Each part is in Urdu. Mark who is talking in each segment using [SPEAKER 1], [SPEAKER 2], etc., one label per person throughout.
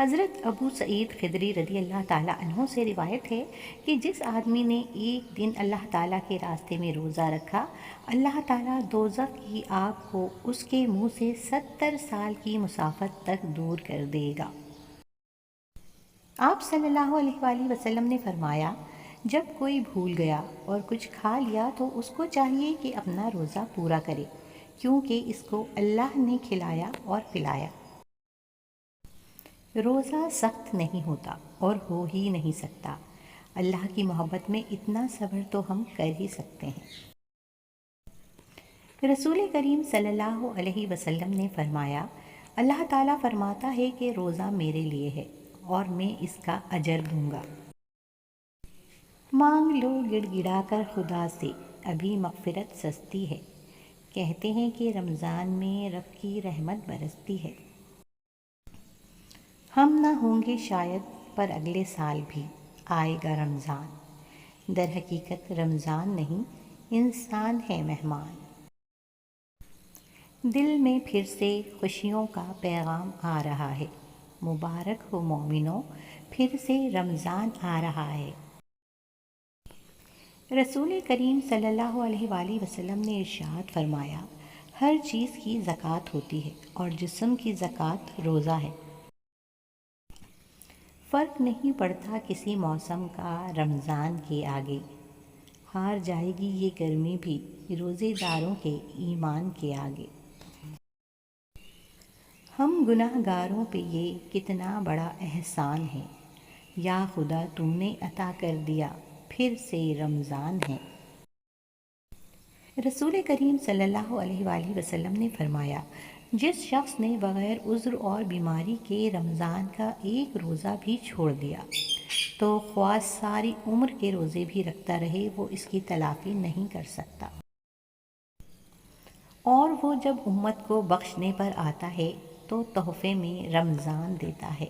[SPEAKER 1] حضرت ابو سعید خدری رضی اللہ تعالیٰ عنہ سے روایت ہے کہ جس آدمی نے ایک دن اللہ تعالیٰ کے راستے میں روزہ رکھا، اللہ تعالیٰ دوزخ کی آگ کو اس کے منہ سے 70 سال کی مسافت تک دور کر دے گا۔ آپ صلی اللہ علیہ وآلہ وسلم نے فرمایا، جب کوئی بھول گیا اور کچھ کھا لیا تو اس کو چاہیے کہ اپنا روزہ پورا کرے، کیونکہ اس کو اللہ نے کھلایا اور پلایا۔ روزہ سخت نہیں ہوتا اور ہو ہی نہیں سکتا۔ اللہ کی محبت میں اتنا صبر تو ہم کر ہی سکتے ہیں۔ رسول کریم صلی اللہ علیہ وسلم نے فرمایا، اللہ تعالیٰ فرماتا ہے کہ روزہ میرے لیے ہے اور میں اس کا اجر دوں گا۔ مانگ لو گڑ گڑا کر خدا سے، ابھی مغفرت سستی ہے۔ کہتے ہیں کہ رمضان میں رب کی رحمت برستی ہے۔ ہم نہ ہوں گے شاید، پر اگلے سال بھی آئے گا رمضان۔ در حقیقت رمضان نہیں، انسان ہے مہمان۔ دل میں پھر سے خوشیوں کا پیغام آ رہا ہے، مبارک ہو مومنوں، پھر سے رمضان آ رہا ہے۔ رسول کریم صلی اللہ علیہ وآلہ وسلم نے ارشاد فرمایا، ہر چیز کی زکوٰۃ ہوتی ہے اور جسم کی زکوٰۃ روزہ ہے۔ فرق نہیں پڑتا کسی موسم کا رمضان کے آگے، ہار جائے گی یہ گرمی بھی روزے داروں کے ایمان کے آگے۔ ہم گناہ گاروں پہ یہ کتنا بڑا احسان ہے، یا خدا تو نے عطا کر دیا پھر سے رمضان ہے۔ رسول کریم صلی اللہ علیہ وآلہ وسلم نے فرمایا، جس شخص نے بغیر عذر اور بیماری کے رمضان کا ایک روزہ بھی چھوڑ دیا تو خواہ ساری عمر کے روزے بھی رکھتا رہے، وہ اس کی تلافی نہیں کر سکتا۔ اور وہ جب امت کو بخشنے پر آتا ہے تو تحفے میں رمضان دیتا ہے۔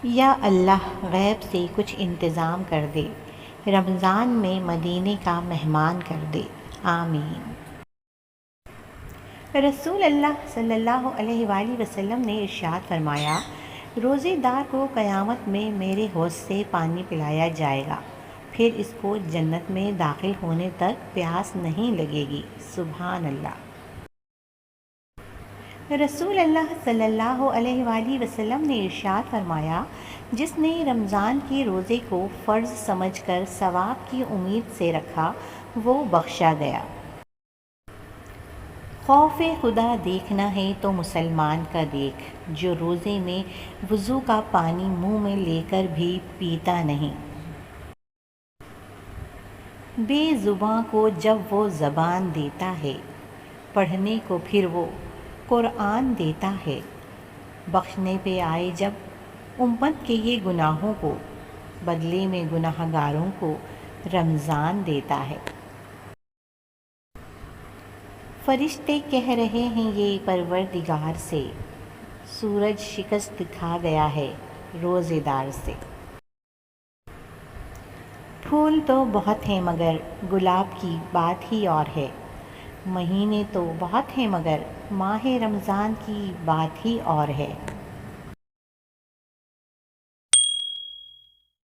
[SPEAKER 1] یا اللہ غیب سے کچھ انتظام کر دے، رمضان میں مدینے کا مہمان کر دے، آمین۔ رسول اللہ صلی اللہ علیہ وآلہ وسلم نے ارشاد فرمایا، روزے دار کو قیامت میں میرے حوض سے پانی پلایا جائے گا، پھر اس کو جنت میں داخل ہونے تک پیاس نہیں لگے گی، سبحان اللہ۔ رسول اللہ صلی اللہ علیہ وآلہ وسلم نے ارشاد فرمایا، جس نے رمضان کے روزے کو فرض سمجھ کر ثواب کی امید سے رکھا، وہ بخشا گیا۔ خوف خدا دیکھنا ہے تو مسلمان کا دیکھ، جو روزے میں وضو کا پانی منہ میں لے کر بھی پیتا نہیں۔ بے زباں کو جب وہ زبان دیتا ہے، پڑھنے کو پھر وہ قرآن دیتا ہے۔ بخشنے پہ آئے جب امت کے یہ گناہوں کو، بدلے میں گناہ گاروں کو رمضان دیتا ہے۔ فرشتے کہہ رہے ہیں یہ پروردگار سے، سورج شکست کھا گیا ہے روزے دار سے۔ پھول تو بہت ہیں مگر گلاب کی بات ہی اور ہے، مہینے تو بہت ہیں مگر ماہ رمضان کی بات ہی اور ہے۔